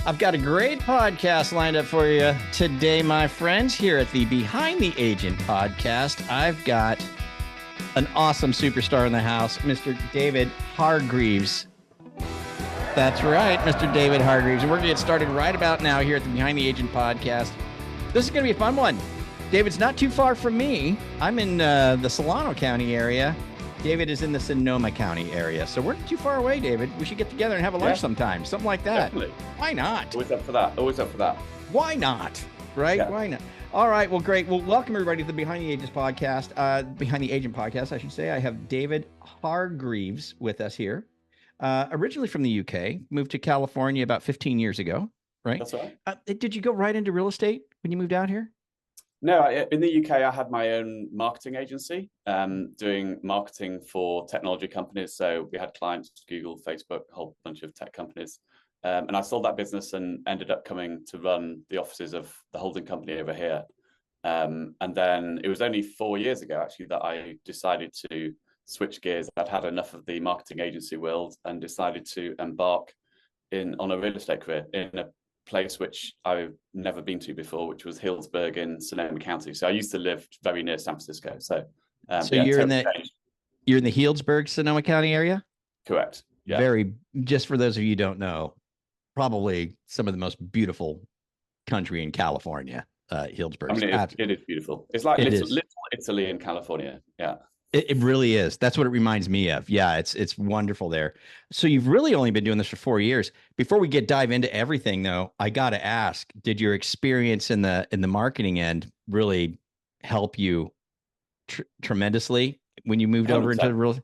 I've got a great podcast lined up for you today, my friends. Here at the Behind the Agent podcast, I've got an awesome superstar in the house, Mr. David Hargreaves. That's right, Mr. David Hargreaves. And we're going to get started right about now here at the Behind the Agent podcast. This is going to be a fun one. David's not too far from me. I'm in the Sonoma County area. David is in the Sonoma County area. So we're not too far away, David. We should get together and have a lunch sometime. Something like that. Definitely. Why not? Always up for that. Always up for that. Why not? Right? Yeah. Why not? All right. Well, great. Well, welcome everybody to the Behind the Agents podcast. Behind the Agent podcast, I should say. I have David Hargreaves with us here. Originally from the UK, moved to California about 15 years ago, right? That's right. Did you go right into real estate when you moved out here? No, in the UK, I had my own marketing agency, doing marketing for technology companies. So we had clients, Google, Facebook, a whole bunch of tech companies. And I sold that business and ended up coming to run the offices of the holding company over here. And then it was only 4 years ago, actually, that I decided to switch gears. I'd had enough of the marketing agency world and decided to embark on a real estate career in a place which I've never been to before, which was Healdsburg in Sonoma County. So I used to live very near San Francisco. So, you're in the Healdsburg, Sonoma County area? Correct. Yeah. Just for those of you who don't know, probably some of the most beautiful country in California, Healdsburg. I mean, it is beautiful. It's like little Italy in California. Yeah. It really is. That's what it reminds me of. Yeah, it's wonderful there. So you've really only been doing this for 4 years. Before we dive into everything, though, I got to ask: did your experience in the marketing end really help you tremendously when you moved over into the real?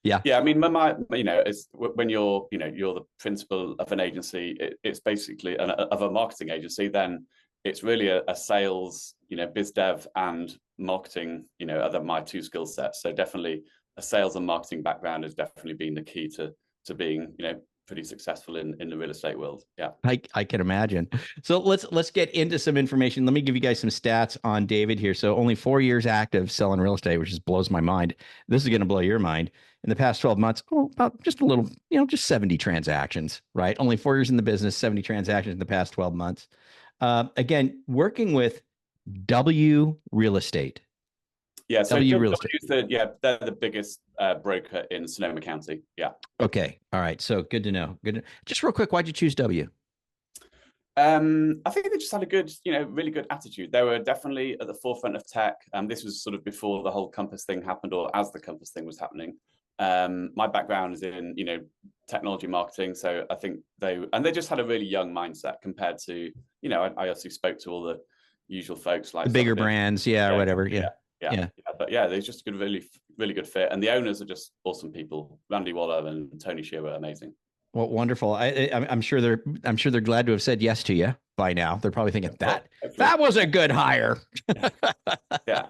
Yeah. Yeah. I mean, it's when you're the principal of an agency. It's basically of a marketing agency. Then it's really a sales, biz dev and marketing, are my two skill sets. So definitely a sales and marketing background has definitely been the key to being, pretty successful in the real estate world. Yeah. I can imagine. So let's get into some information. Let me give you guys some stats on David here. So only 4 years active selling real estate, which just blows my mind. This is going to blow your mind. In the past 12 months, about just a little, just 70 transactions, right? Only 4 years in the business, 70 transactions in the past 12 months. Again, working with W Real Estate. Yeah, so W Real Estate. They're the biggest broker in Sonoma County. Yeah. Okay. All right. So good to know. Just real quick, why'd you choose W? I think they just had a good, really good attitude. They were definitely at the forefront of tech. This was sort of before the whole Compass thing happened, or as the Compass thing was happening. My background is in, technology marketing. So I think they just had a really young mindset compared to, I also spoke to all the usual folks like the bigger brands, or whatever. Yeah. But yeah, they're just a good, really, really good fit. And the owners are just awesome people. Randy Waller and Tony Shearer are amazing. Well, wonderful. I'm sure they're glad to have said yes to you by now. They're probably thinking that was a good hire. Yeah.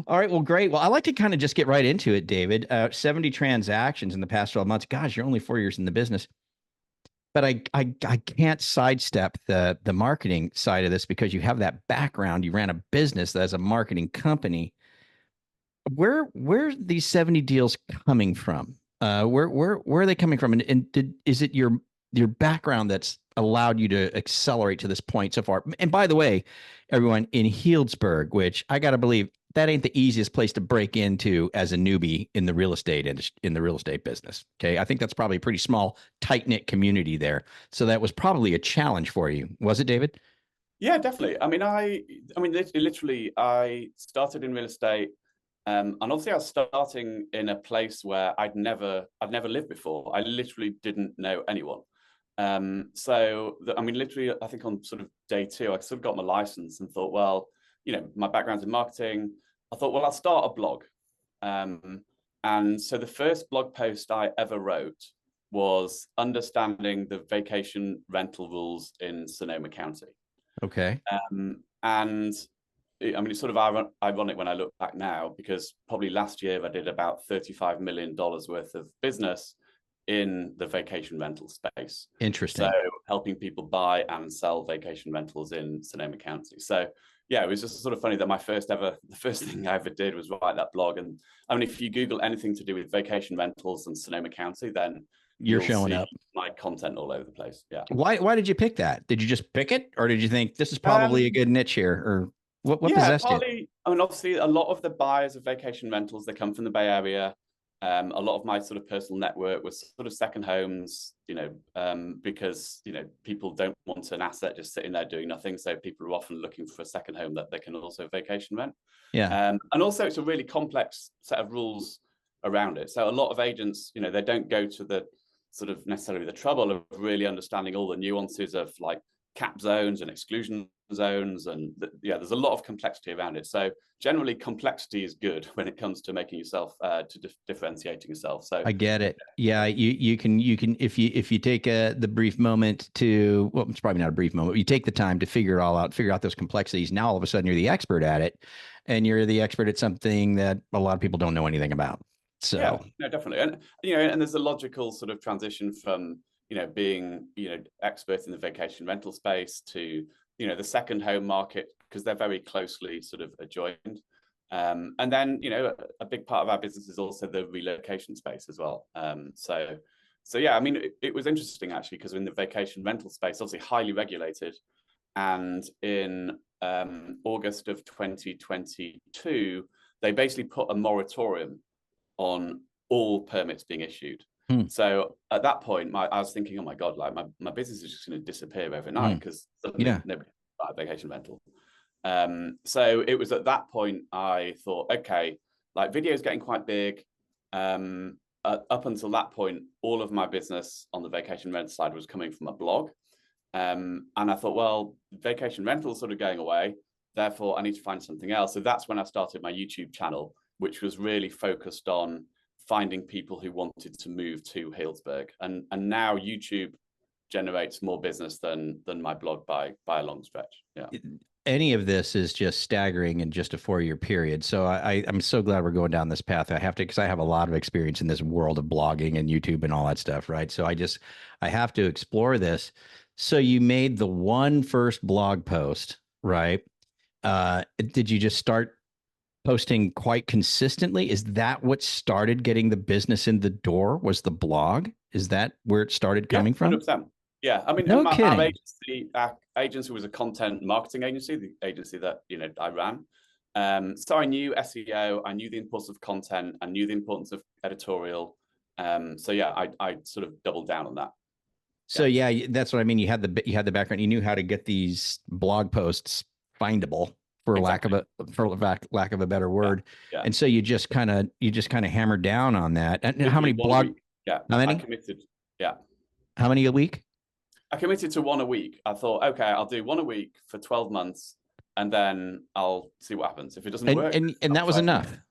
All right. Well, great. Well, I like to kind of just get right into it, David. 70 transactions in the past 12 months. Gosh, you're only 4 years in the business. But I can't sidestep the marketing side of this because you have that background. You ran a business as a marketing company. Where are these 70 deals coming from? Where are they coming from? And is it your background that's allowed you to accelerate to this point so far? And by the way, everyone, in Healdsburg, which I got to believe that ain't the easiest place to break into as a newbie in the real estate business. Okay. I think that's probably a pretty small, tight-knit community there. So that was probably a challenge for you. Was it, David? Yeah, definitely. I mean, literally I started in real estate. And obviously I was starting in a place where I'd never lived before. I literally didn't know anyone. Literally, I think on sort of day 2, I sort of got my license and thought, well, my background's in marketing. I thought, well, I'll start a blog. And so the first blog post I ever wrote was understanding the vacation rental rules in Sonoma County. Okay. And it's sort of ironic when I look back now, because probably last year I did about $35 million worth of business in the vacation rental space. Interesting. So helping people buy and sell vacation rentals in Sonoma County. So yeah, it was just sort of funny that the first thing I ever did was write that blog. And I mean, if you Google anything to do with vacation rentals in Sonoma County, then you're you'll showing see up. my content all over the place. Yeah. Why did you pick that? Did you just pick it, or did you think this is probably a Um, good niche here, or what yeah, possessed you? partly. I mean, obviously, a lot of the buyers of vacation rentals, they come from the Bay Area. A lot of my sort of personal network was sort of second homes, because people don't want an asset just sitting there doing nothing. So people are often looking for a second home that they can also vacation rent. Yeah. And also, it's a really complex set of rules around it. So a lot of agents, they don't go to the sort of necessarily the trouble of really understanding all the nuances of like cap zones and exclusion zones, and there's a lot of complexity around it. So generally, complexity is good when it comes to making yourself differentiating yourself. So I get it. Yeah, you can if you take the brief moment to, well, it's probably not a brief moment. But you take the time to figure it all out, figure out those complexities. Now all of a sudden you're the expert at it, and you're the expert at something that a lot of people don't know anything about. yeah, So no, definitely. And there's a logical sort of transition from being expert in the vacation rental space to the second home market, because they're very closely sort of adjoined. And then a big part of our business is also the relocation space as well. So yeah, I mean, it was interesting actually, because in the vacation rental space, obviously highly regulated, and in August of 2022, they basically put a moratorium on all permits being issued. hmm, So at that point, I was thinking, oh my God, like my business is just going to disappear overnight, because suddenly yeah. nobody buy a vacation rental. So it was at that point I thought, okay, like video is getting quite big. Up until that point, all of my business on the vacation rental side was coming from a blog. And I thought, well, vacation rental is sort of going away. Therefore, I need to find something else. So that's when I started my YouTube channel, which was really focused on finding people who wanted to move to Healdsburg. And now YouTube generates more business than my blog by a long stretch. Yeah. Any of this is just staggering in just a 4-year period. So I'm so glad we're going down this path. I have to, because I have a lot of experience in this world of blogging and YouTube and all that stuff, right? So I have to explore this. So you made the one first blog post, right? Did you just start posting quite consistently? Is that what started getting the business in the door? Was the blog? Is that where it started coming from? 100%. Yeah, I mean, No kidding. our agency was a content marketing agency, the agency that I ran. So I knew SEO, I knew the importance of content, I knew the importance of editorial. So yeah, I sort of doubled down on that. So yeah, that's what I mean. You had the background. You knew how to get these blog posts findable, for Exactly. lack of a better word. Yeah. And so you just kind of hammered down on that. And how Literally many one a blog? week. Yeah, How I many? committed. Yeah, How many a week? I committed to one a week. I thought, okay, I'll do one a week for 12 months, and then I'll see what happens. If it doesn't And work, and I'll that was try something enough. else.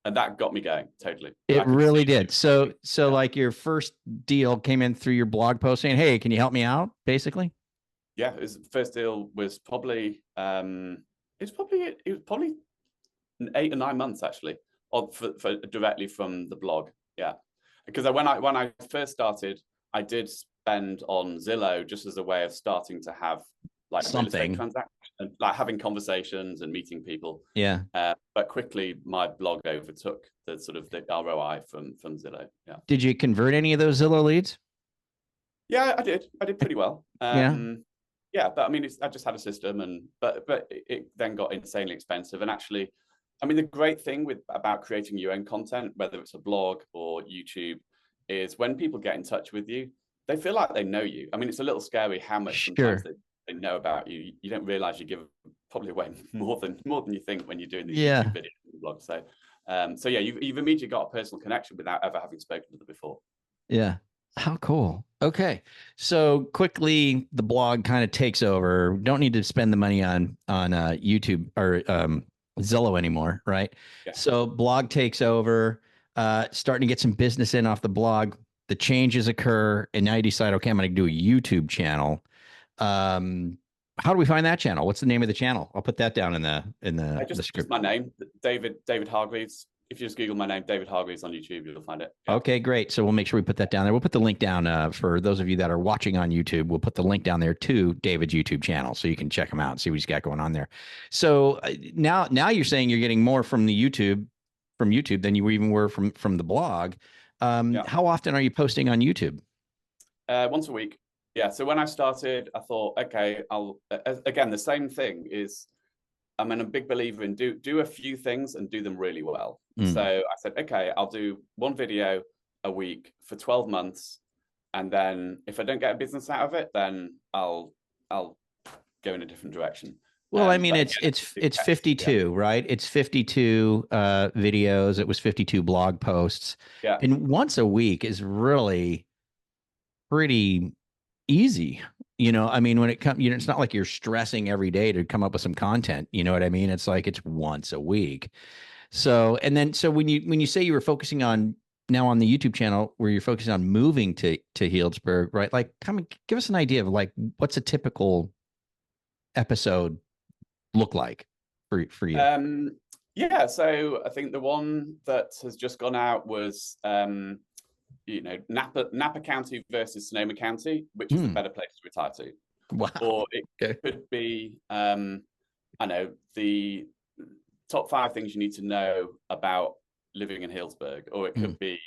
And that got me going totally. I It could see really that did. it was working. So Yeah. like your first deal came in through your blog post saying, "Hey, can you help me out?" Basically. Yeah, first deal was probably it was probably 8 or 9 months actually, for directly from the blog. Yeah, because when I first started, I did spend on Zillow just as a way of starting to have like real estate Something. transactions, and like having conversations and meeting people. Yeah. But quickly my blog overtook the sort of the ROI from Zillow. Yeah. Did you convert any of those Zillow leads? Yeah, I did. I did pretty well. Yeah. Yeah, but I mean, I just had a system, and but it then got insanely expensive. And actually, I mean, the great thing about creating your own content, whether it's a blog or YouTube, is when people get in touch with you, they feel like they know you. I mean, it's a little scary how much sometimes Sure. they know about you. You don't realize you give probably away more than you think when you're doing these Yeah. YouTube videos and blogs. So yeah, you've immediately got a personal connection without ever having spoken to them before. Yeah. How cool. Okay. So quickly the blog kind of takes over. Don't need to spend the money on YouTube or Zillow anymore, right? Yeah. So blog takes over, starting to get some business in off the blog. The changes occur, and now you decide, okay, I'm going to do a YouTube channel. How do we find that channel? What's the name of the channel? I'll put that down in the Just script. my name, David Hargreaves. If you just Google my name, David Hargreaves, on YouTube, you'll find it. Yeah. Okay, great. So we'll make sure we put that down there. We'll put the link down for those of you that are watching on YouTube. We'll put the link down there to David's YouTube channel, so you can check him out and see what he's got going on there. So now you're saying you're getting more from YouTube than you even were from the blog. Yeah. How often are you posting on YouTube? Once a week. Yeah. So when I started, I thought, okay, I'll again, the same thing is I'm a big believer in do a few things and do them really well. So Mm. I said, okay, I'll do one video a week for 12 months. And then if I don't get a business out of it, then I'll go in a different direction. Well, I mean, But it's again, it's it it's kept, yeah, 52, right? It's 52 videos. It was 52 blog posts, yeah. and once a week is really pretty easy. I mean, when it comes, it's not like you're stressing every day to come up with some content. You know what I mean? It's like it's once a week. So, and then so when you say you were focusing on now on the YouTube channel where you're focusing on moving to Healdsburg, right? Like, come give us an idea of like what's a typical episode look like for you? Um, yeah, so I think the one that has just gone out was Napa County versus Sonoma County, which is the Hmm. better place to retire to. Wow. Or it Okay. could be I know the top 5 things you need to know about living in Healdsburg, or it Hmm. could be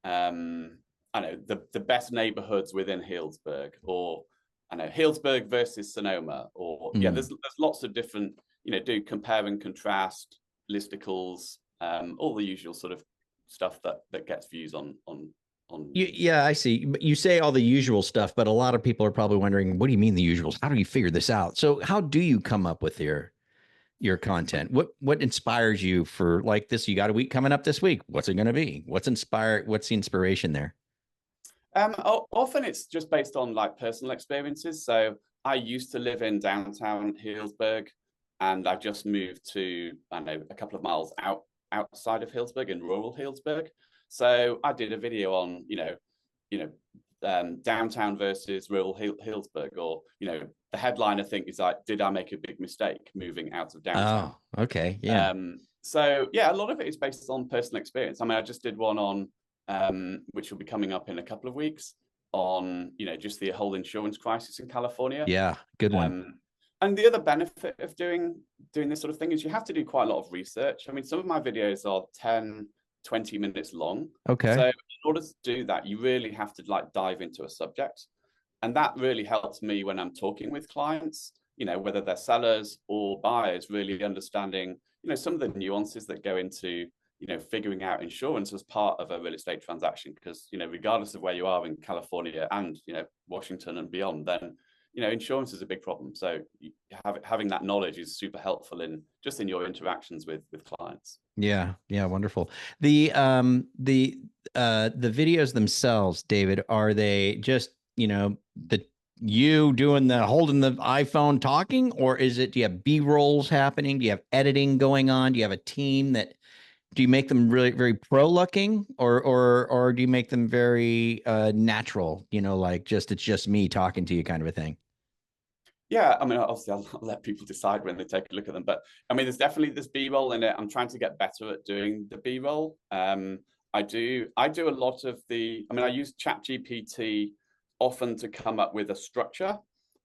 I know the best neighborhoods within Healdsburg, or I know Healdsburg versus Sonoma, or yeah, Hmm. there's lots of different, do compare and contrast listicles, all the usual sort of stuff that gets views on YouTube. Yeah, I see. You say all the usual stuff, but a lot of people are probably wondering, what do you mean the usuals? How do you figure this out? So, how do you come up with your content? What inspires you for like this? You got a week coming up this week. What's it going to be? What's the inspiration there? Often it's just based on like personal experiences. So I used to live in downtown Healdsburg, and I just moved to, I know, a couple of miles outside of Healdsburg, in rural Healdsburg. So I did a video on, downtown versus rural Healdsburg, or the headline I think is like, did I make a big mistake moving out of downtown? Oh, okay. Yeah. So yeah, a lot of it is based on personal experience. I mean, I just did one on which will be coming up in a couple of weeks, on just the whole insurance crisis in California. Yeah. Good one. And the other benefit of doing this sort of thing is you have to do quite a lot of research. I mean, some of my videos are 10, 20 minutes long. Okay. So in order to do that, you really have to like dive into a subject. And that really helps me when I'm talking with clients, whether they're sellers or buyers, really understanding, some of the nuances that go into, figuring out insurance as part of a real estate transaction. Because, regardless of where you are in California and, Washington and beyond, then, insurance is a big problem. So having that knowledge is super helpful in just in your interactions with clients. Yeah. Yeah. Wonderful. The videos themselves, David, are they just, the you doing the holding the iPhone talking, or do you have B rolls happening? Do you have editing going on? Do you have a team do you make them really very pro looking, or do you make them very natural, like it's just me talking to you kind of a thing? Yeah, I mean, obviously, I'll let people decide when they take a look at them. But I mean, there's definitely this B-roll in it. I'm trying to get better at doing the B-roll. I do a lot of the. I mean, I use ChatGPT often to come up with a structure.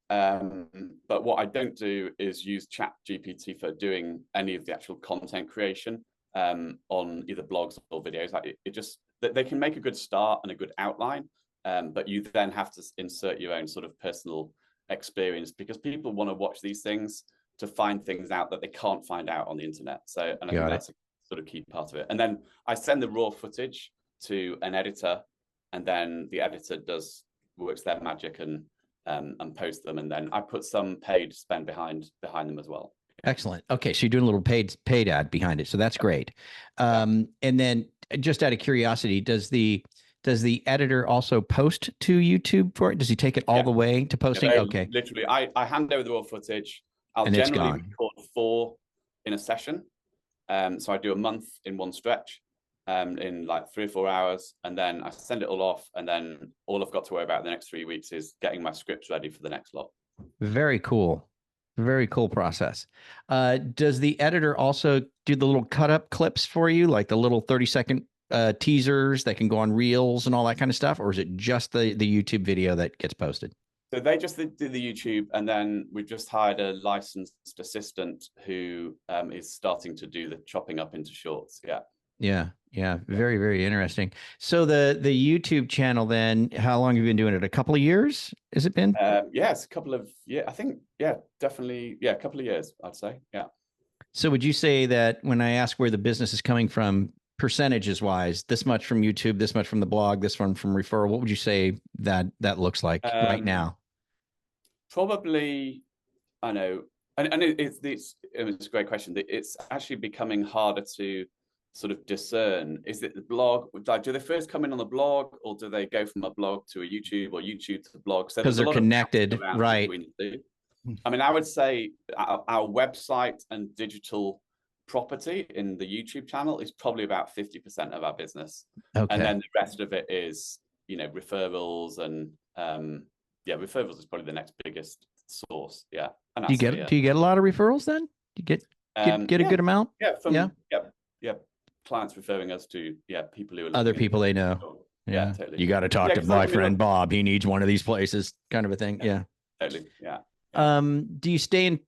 But what I don't do is use ChatGPT for doing any of the actual content creation on either blogs or videos. Like it just they can make a good start and a good outline, but you then have to insert your own sort of personal experience, because people want to watch these things to find things out that they can't find out on the internet. So, and I think Got it. that's a sort of key part of it. And then I send the raw footage to an editor, and then the editor works their magic and post them, and then I put some paid spend behind them as well. Excellent. Okay, so you're doing a little paid ad behind it, so that's great. Yeah. And then just out of curiosity, does the editor also post to YouTube for it? Does he take it all Yeah. the way to posting? Okay, Literally, I hand over the raw footage. I'll and it's generally gone. record 4 in a session. So I do a month in one stretch, in like 3 or 4 hours, and then I send it all off. And then all I've got to worry about the next 3 weeks is getting my scripts ready for the next lot. Very cool. Very cool process. Does the editor also do the little cut up clips for you, like the little 30-second teasers that can go on reels and all that kind of stuff? Or is it just the YouTube video that gets posted? So they just do the YouTube, and then we've just hired a licensed assistant who is starting to do the chopping up into shorts. Yeah. Yeah. Yeah. Very, very interesting. So the YouTube channel then, how long have you been doing it? A couple of years? Has it been? Yeah, it's a couple of, yeah, I think, yeah, definitely, yeah, a couple of years, I'd say. Yeah. So would you say that when I ask where the business is coming from, percentages wise, this much from YouTube, this much from the blog, this one from referral, what would you say that that looks like right Um, now? Probably, I know, and it's a great question. It's actually becoming harder to sort of discern. Is it the blog? Like, do they first come in on the blog, or do they go from a blog to a YouTube or YouTube to the blog? So Because there's a they're lot of bouncing connected, around right? between the two. I mean, I would say our website and digital property in the YouTube channel is probably about 50% of our business. And Okay. then the rest of it is, referrals and yeah, referrals is probably the next biggest source. Yeah. And Do you that's it, get yeah. do you get a lot of referrals then? Do you get a Yeah, good amount? yeah, Yeah. yeah, clients referring us to people who are Other looking. people they know. Yeah, Yeah. totally. You got to talk Yeah, to because my I mean, friend look, Bob. He needs one of these places, kind of a thing. yeah, Yeah. totally. Yeah, yeah. Do you stay in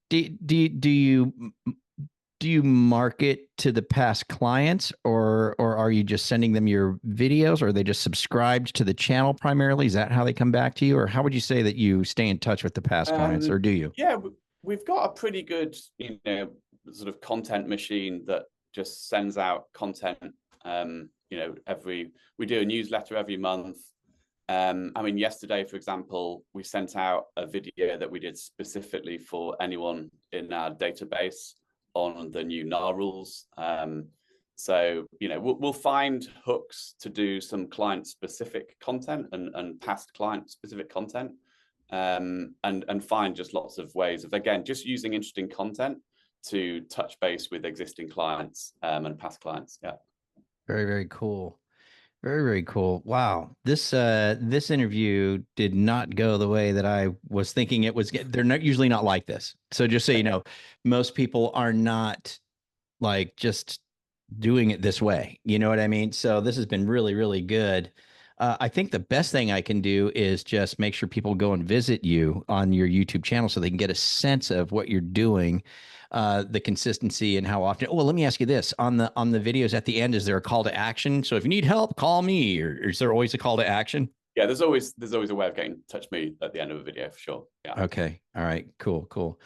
do you market to the past clients or are you just sending them your videos or are they just subscribed to the channel primarily? Is that how they come back to you? Or how would you say that you stay in touch with the past clients or do you? Yeah, we've got a pretty good, sort of content machine that just sends out content. We do a newsletter every month. I mean, yesterday, for example, we sent out a video that we did specifically for anyone in our database on the new NAR rules. So, we'll find hooks to do some client specific content and past client specific content, and find just lots of ways of, again, just using interesting content to touch base with existing clients and past clients. Yeah. Very, very cool. Very, very cool. Wow. This interview did not go the way that I was thinking it was. They're not usually not like this. So just so you know, most people are not like just doing it this way. You know what I mean? So this has been really, really good. I think the best thing I can do is just make sure people go and visit you on your YouTube channel so they can get a sense of what you're doing, the consistency and how often. Oh, well, let me ask you this: on the videos at the end, is there a call to action? So if you need help, call me, or is there always a call to action? Yeah, there's always a way of getting in touch with me at the end of a video for sure. Yeah. Okay. All right. Cool. Cool.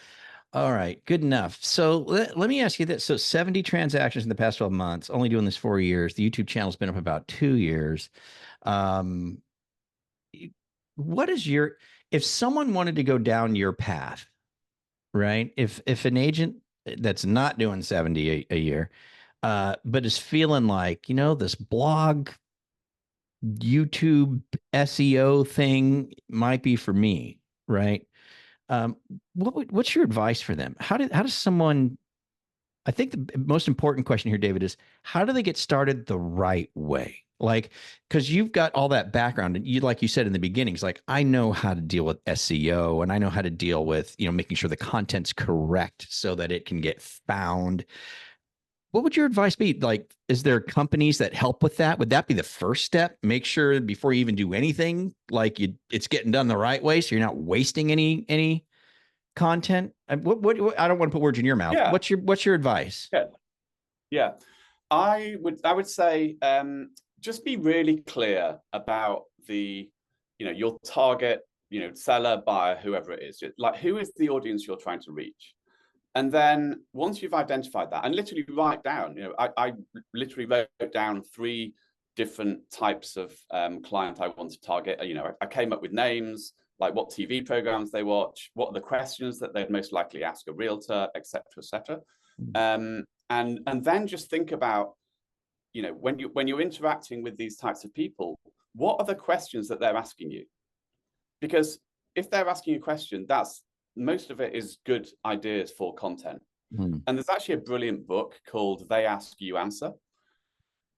All right, good enough. So let me ask you this. So 70 transactions in the past 12 months, only doing this 4 years. The YouTube channel's been up about 2 years. Um, what is your, if someone wanted to go down your path, right? If an agent that's not doing 70 a year, but is feeling like, this blog, YouTube SEO thing might be for me, right? Um, what's your advice for them? How does someone I think the most important question here, David, is how do they get started the right way? Like, because you've got all that background, and you, like you said in the beginning, it's like I know how to deal with SEO, and I know how to deal with making sure the content's correct so that it can get found. What would your advice be? Like, is there companies that help with that? Would that be the first step? Make sure before you even do anything, like it's getting done the right way, so you're not wasting any content. What I don't want to put words in your mouth. Yeah. What's your advice? Yeah. Yeah. I would say, just be really clear about your target, seller, buyer, whoever it is. Like, who is the audience you're trying to reach? And then once you've identified that, and literally write down, I literally wrote down 3 different types of client I want to target. I came up with names, like what TV programs they watch, what are the questions that they'd most likely ask a realtor, et cetera, et cetera. And then just think about, when you're interacting with these types of people, what are the questions that they're asking you? Because if they're asking you a question, that's most of it is good ideas for content. Hmm. And there's actually a brilliant book called They Ask, You Answer.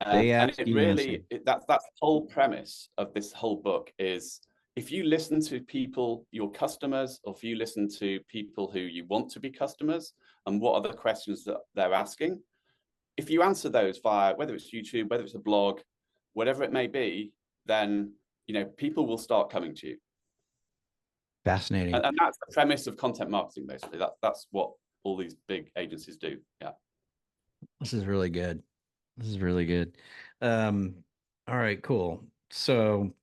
They And ask it you answer. really, that's the whole premise of this whole book is, if you listen to people, your customers, or if you listen to people who you want to be customers, and what are the questions that they're asking, if you answer those via, whether it's YouTube, whether it's a blog, whatever it may be, then people will start coming to you. Fascinating. And that's the premise of content marketing, basically. That's what all these big agencies do. Yeah. This is really good. This is really good. Um, all right, cool. So,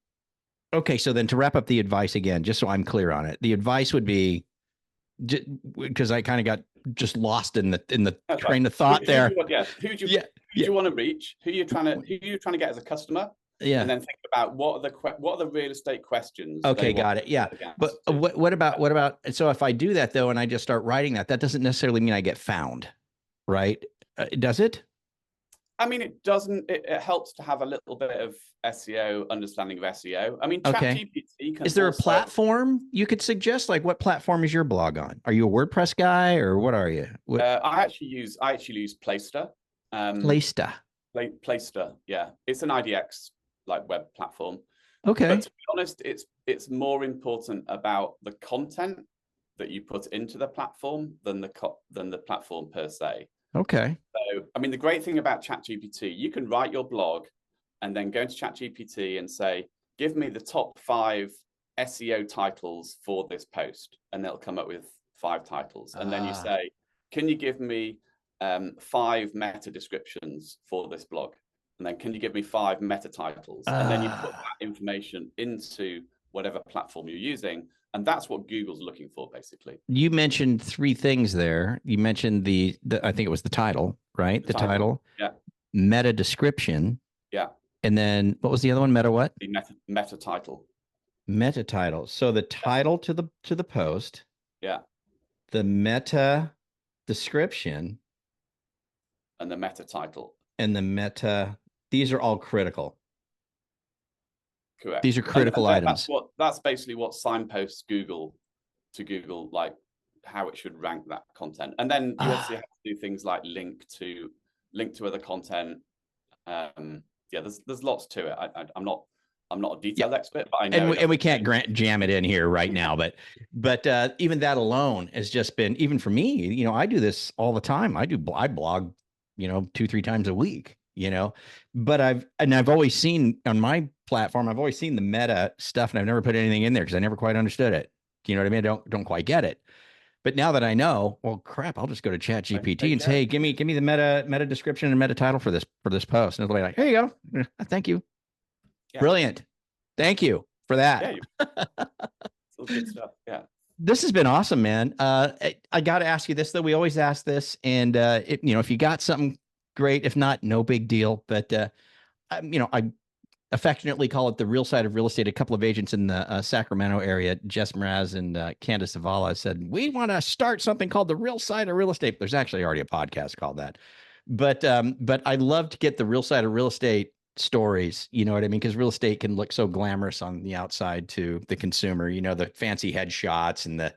okay, so then to wrap up the advice again, just so I'm clear on it, the advice would be because I kind of got just lost in the That's right. train of thought Who do there. you want? Yeah. Yeah, Who do yeah, you want to reach? Who you trying to get as a customer? And yeah. then think about what are the real estate questions they Okay, want got it. Yeah. the answer But to. what about so if I do that though and I just start writing that, that doesn't necessarily mean I get found, right? Does it? I mean, it doesn't. It helps to have a little bit of SEO understanding of SEO. I mean, Okay. ChatGPT can Is there a also. platform you could suggest? Like what platform is your blog on? Are you a WordPress guy or what are you? What I actually use Playster. Um, Playsta? Playster, yeah, it's an IDX like web platform. But Okay. to be honest, it's more important about the content that you put into the platform than the platform per se. Okay. So, I mean, the great thing about ChatGPT, you can write your blog and then go into ChatGPT and say, give me the top 5 SEO titles for this post, and they'll come up with 5 titles. And then you Ah. say, can you give me 5 meta descriptions for this blog? And then can you give me 5 meta titles? And then you put Ah. that information into whatever platform you're using. And that's what Google's looking for, basically. You mentioned three things there. You mentioned the I think it was the title, right? The The title. title, Yeah. meta description, Yeah. and then what was the other one? Meta what? The meta title. Meta title. So the Yeah. title to the post, Yeah. the meta description, And the meta title. and the meta. These are all critical. These Correct. are And critical items. that's basically what signposts Google to Google, like how it should rank that content. And then you obviously Ah. have to do things like link to other content. Yeah, there's lots to it. I'm not a Yeah. detailed expert, but I And know we, enough. and we can't jam it in here right now, but even that alone has just been even for me. I do this all the time. I blog, 2-3 times a week. But I've always seen on my platform. I've always seen the meta stuff, and I've never put anything in there because I never quite understood it. You know what I mean? I don't quite get it. But now that I know, well, crap, I'll just go to Chat There GPT you and say, go. hey, give me the meta description and meta title for this post. And it'll be like, here you go. Thank you. Yeah, Brilliant. Thank you for yeah, that. it's all good stuff. Yeah. This has been awesome, man. I got to ask you this though. We always ask this, and if you got something great, if not, no big deal. But I affectionately call it the real side of real estate. A couple of agents in the Sacramento area, Jess Mraz and Candace Zavala, said we want to start something called the real side of real estate. There's actually already a podcast called that, but I love to get the real side of real estate stories. You know what I mean? Because real estate can look so glamorous on the outside to the consumer. The fancy headshots and the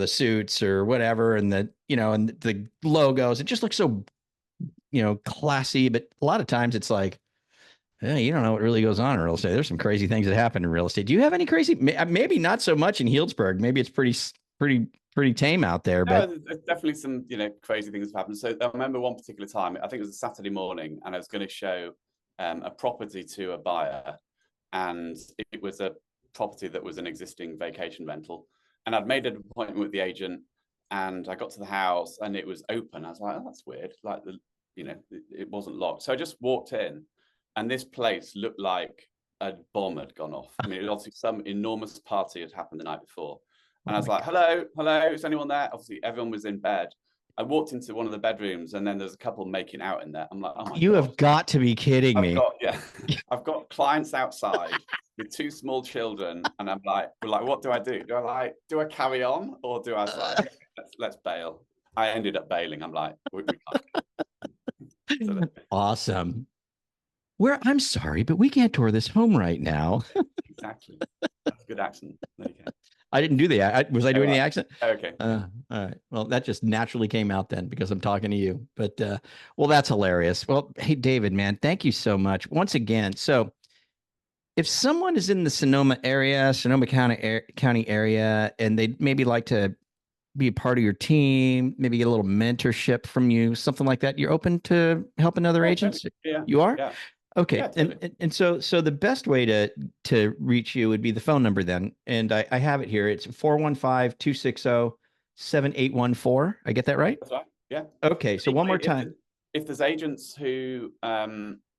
suits or whatever, and and the logos. It just looks so classy. But a lot of times it's like, yeah, you don't know what really goes on in real estate. There's some crazy things that happen in real estate. Do you have any crazy? Maybe not so much in Healdsburg. Maybe it's pretty tame out there. No, But there's definitely some crazy things have happened. So I remember one particular time. I think it was a Saturday morning, and I was going to show a property to a buyer, and it was a property that was an existing vacation rental. And I'd made an appointment with the agent, and I got to the house, and it was open. I was like, "Oh, that's weird." Like it wasn't locked. So I just walked in, and this place looked like a bomb had gone off. I mean, it was obviously some enormous party had happened the night before. oh And I was my like, god, hello, hello, is anyone there? Obviously, everyone was in bed. I walked into one of the bedrooms, and then there's a couple making out in there. I'm like, oh my you God. have got to be kidding me. Yeah, I've got clients outside with 2 small children, and we're like, what do I do? Do I carry on, or do I was like, let's bail? I ended up bailing. I'm like, we can't. So Awesome. I'm sorry, but we can't tour this home right now. exactly. That's a good accent. There you go. I didn't do the. Was I Oh, doing the right. accent? Okay. All right. Well, that just naturally came out then because I'm talking to you. But well, that's hilarious. Well, hey, David, man, thank you so much once again. So, if someone is in the Sonoma County area, and they'd maybe like to be a part of your team, maybe get a little mentorship from you, something like that, you're open to helping other Yeah, totally. agents? Yeah, You are? yeah, Okay. yeah, totally. And so the best way to reach you would be the phone number then. And I have it here. It's 415-260-7814. I get that right? That's right. Yeah. Okay. So one more If time. if there's agents who are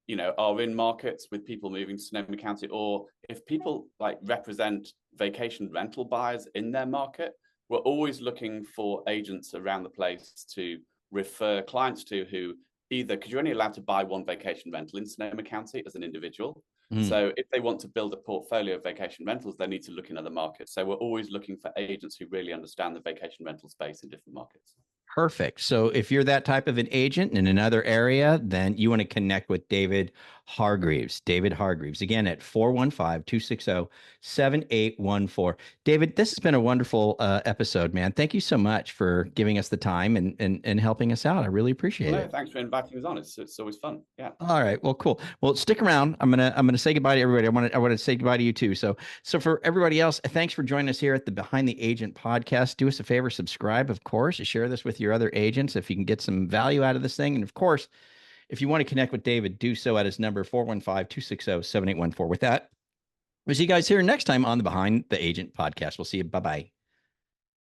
in markets with people moving to Sonoma County, or if people like represent vacation rental buyers in their market, we're always looking for agents around the place to refer clients to, who either, because you're only allowed to buy one vacation rental in Sonoma County as an individual. So if they want to build a portfolio of vacation rentals, they need to look in other markets. So we're always looking for agents who really understand the vacation rental space in different markets. Perfect. So if you're that type of an agent in another area, then you want to connect with David Hargreaves. David Hargreaves, again at 415-260-7814. David, this has been a wonderful episode, man. Thank you so much for giving us the time and helping us out. I really appreciate No, it. thanks for inviting us on. It's always fun. Yeah. All right. Well, cool. Well, stick around. I'm gonna say goodbye to everybody. I want to say goodbye to you too. So for everybody else, thanks for joining us here at the Behind the Agent podcast. Do us a favor, subscribe, of course. Share this with your other agents if you can get some value out of this thing. And of course, if you want to connect with David, do so at his number 415-260-7814. With that, we'll see you guys here next time on the Behind the Agent podcast. We'll see you. Bye bye.